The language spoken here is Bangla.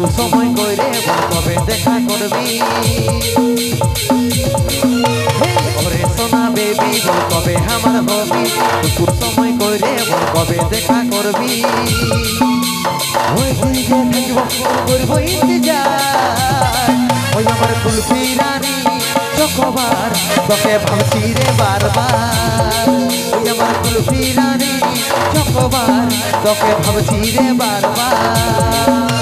সময় কইরে কবে দেখা করবি ওরে সোনা বেবি কবে আমার হবি দুপুর সময় কইরে কবে দেখা করবি ওই তুই যে থাকব করবো ইন্তজার ওই আমার কুলফি রানী চকবার তোকে ভাবছি রে বারবার ওই আমার কুলফি রানী চকবার তোকে ভাবছি রে বারবার